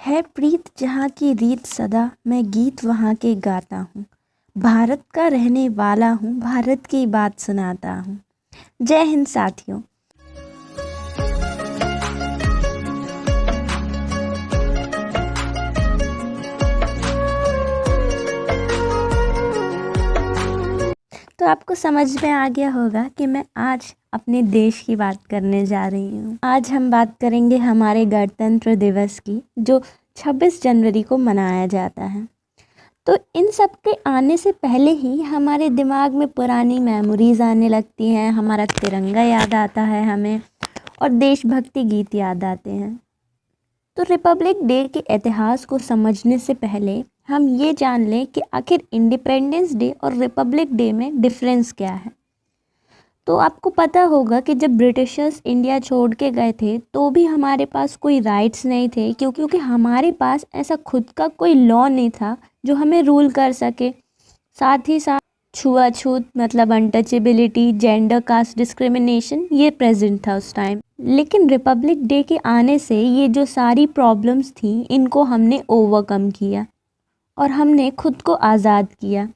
है प्रीत जहाँ की रीत सदा, मैं गीत वहाँ के गाता हूँ। भारत का रहने वाला हूँ, भारत की बात सुनाता हूँ। जय हिंद साथियों। तो आपको समझ में आ गया होगा कि मैं आज अपने देश की बात करने जा रही हूँ। आज हम बात करेंगे हमारे गणतंत्र दिवस की, जो 26 जनवरी को मनाया जाता है। तो इन सब के आने से पहले ही हमारे दिमाग में पुरानी मेमोरीज आने लगती हैं, हमारा तिरंगा याद आता है हमें, और देशभक्ति गीत याद आते हैं। तो रिपब्लिक डे के इतिहास को समझने से पहले हम ये जान लें कि आखिर इंडिपेंडेंस डे और रिपब्लिक डे में डिफरेंस क्या है। तो आपको पता होगा कि जब ब्रिटिशर्स इंडिया छोड़ के गए थे तो भी हमारे पास कोई राइट्स नहीं थे, क्योंकि हमारे पास ऐसा खुद का कोई लॉ नहीं था जो हमें रूल कर सके। साथ ही साथ छुआछूत मतलब अनटचेबिलिटी, जेंडर, कास्ट डिस्क्रिमिनेशन ये प्रेजेंट था उस टाइम। लेकिन रिपब्लिक डे के आने से ये जो सारी प्रॉब्लम्स थी इनको हमने ओवरकम किया और हमने खुद को आज़ाद किया।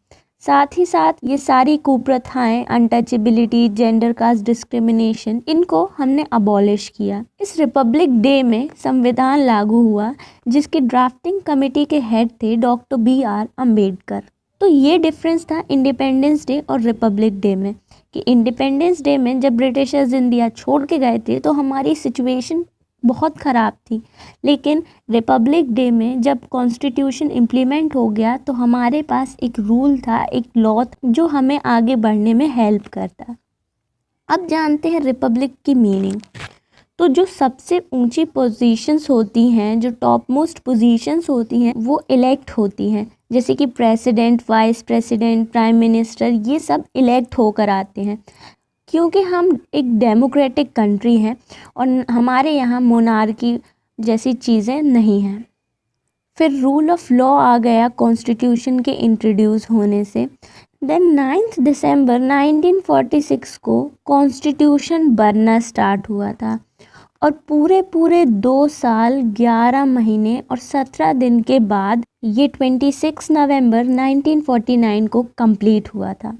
साथ ही साथ ये सारी कुप्रथाएं, अनटचेबिलिटी, जेंडर, कास्ट डिस्क्रिमिनेशन, इनको हमने अबॉलिश किया। इस रिपब्लिक डे में संविधान लागू हुआ जिसकी ड्राफ्टिंग कमेटी के हेड थे डॉक्टर BR अम्बेडकर। तो ये डिफरेंस था इंडिपेंडेंस डे और रिपब्लिक डे में कि इंडिपेंडेंस डे में जब ब्रिटिशर्स इंडिया छोड़ के गए थे तो हमारी सिचुएशन बहुत ख़राब थी, लेकिन रिपब्लिक डे में जब कॉन्स्टिट्यूशन इम्प्लीमेंट हो गया तो हमारे पास एक रूल था, एक लॉ जो हमें आगे बढ़ने में हेल्प करता। अब जानते हैं रिपब्लिक की मीनिंग। तो जो सबसे ऊंची पोजीशंस होती हैं, जो टॉप मोस्ट पोजीशंस होती हैं, वो इलेक्ट होती हैं, जैसे कि president, vice president, prime minister, ये सब इलेक्ट होकर आते हैं। क्योंकि हम एक डेमोक्रेटिक कंट्री हैं और हमारे यहाँ मोनार्की जैसी चीज़ें नहीं हैं। फिर रूल ऑफ लॉ आ गया कॉन्स्टिट्यूशन के इंट्रोड्यूस होने से। देन 9 दिसंबर 1946 को कॉन्स्टिट्यूशन बनना स्टार्ट हुआ था और पूरे 2 साल 11 महीने और 17 दिन के बाद ये 26 नवंबर 1949 को कंप्लीट हुआ था,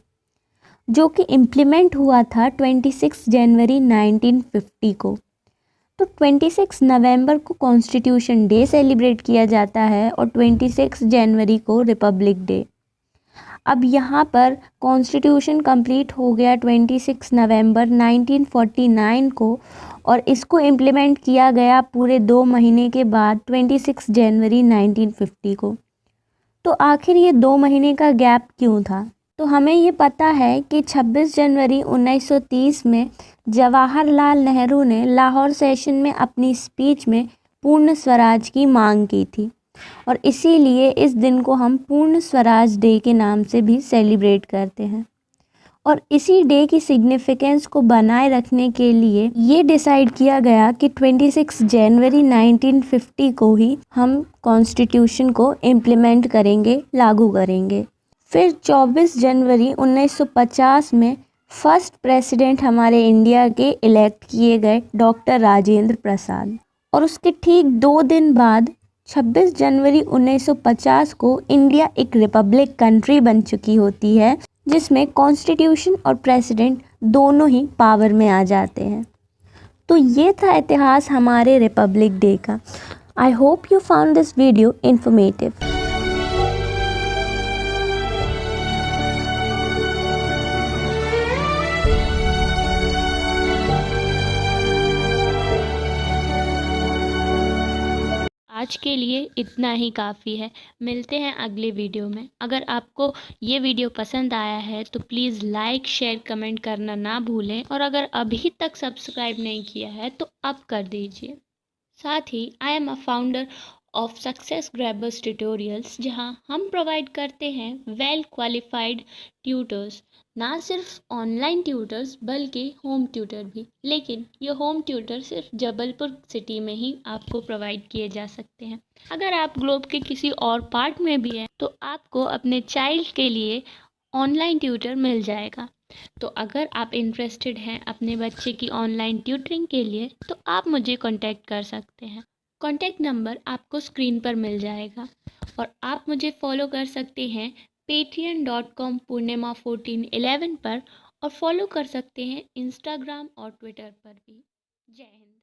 जो कि इम्प्लीमेंट हुआ था 26 जनवरी 1950 को। तो 26 नवंबर को कॉन्स्टिट्यूशन डे सेलिब्रेट किया जाता है और 26 जनवरी को रिपब्लिक डे। अब यहाँ पर कॉन्स्टिट्यूशन कंप्लीट हो गया 26 नवंबर 1949 को और इसको इम्प्लीमेंट किया गया पूरे 2 महीने के बाद 26 जनवरी 1950 को। तो आखिर ये 2 महीने का गैप क्यों था? तो हमें ये पता है कि 26 जनवरी 1930 में जवाहरलाल नेहरू ने लाहौर सेशन में अपनी स्पीच में पूर्ण स्वराज की मांग की थी और इसीलिए इस दिन को हम पूर्ण स्वराज डे के नाम से भी सेलिब्रेट करते हैं। और इसी डे की सिग्निफिकेंस को बनाए रखने के लिए ये डिसाइड किया गया कि 26 जनवरी 1950 को ही हम कॉन्स्टिट्यूशन को इम्प्लीमेंट करेंगे, लागू करेंगे। फिर 24 जनवरी 1950 में फर्स्ट प्रेसिडेंट हमारे इंडिया के इलेक्ट किए गए डॉक्टर राजेंद्र प्रसाद, और उसके ठीक 2 दिन बाद 26 जनवरी 1950 को इंडिया एक रिपब्लिक कंट्री बन चुकी होती है, जिसमें कॉन्स्टिट्यूशन और प्रेसिडेंट दोनों ही पावर में आ जाते हैं। तो ये था इतिहास हमारे रिपब्लिक डे का। I hope you found this video informative. आज के लिए इतना ही काफ़ी है। मिलते हैं अगले वीडियो में। अगर आपको ये वीडियो पसंद आया है तो प्लीज़ लाइक, शेयर, कमेंट करना ना भूलें और अगर अभी तक सब्सक्राइब नहीं किया है तो अब कर दीजिए। साथ ही I am a founder of success grabbers tutorials, जहां हम प्रोवाइड करते हैं वेल क्वालिफाइड ट्यूटर्स, ना सिर्फ ऑनलाइन ट्यूटर्स बल्कि होम ट्यूटर भी। लेकिन ये होम ट्यूटर सिर्फ जबलपुर सिटी में ही आपको प्रोवाइड किए जा सकते हैं। अगर आप ग्लोब के किसी और पार्ट में भी हैं तो आपको अपने चाइल्ड के लिए ऑनलाइन ट्यूटर मिल जाएगा। तो अगर आप इंटरेस्टेड हैं अपने बच्चे की ऑनलाइन ट्यूटरिंग के लिए तो आप मुझे कांटेक्ट कर सकते हैं। कॉन्टैक्ट नंबर आपको स्क्रीन पर मिल जाएगा और आप मुझे फॉलो कर सकते हैं patreon.com Purnima1411 पर और फॉलो कर सकते हैं इंस्टाग्राम और ट्विटर पर भी। जय हिंद।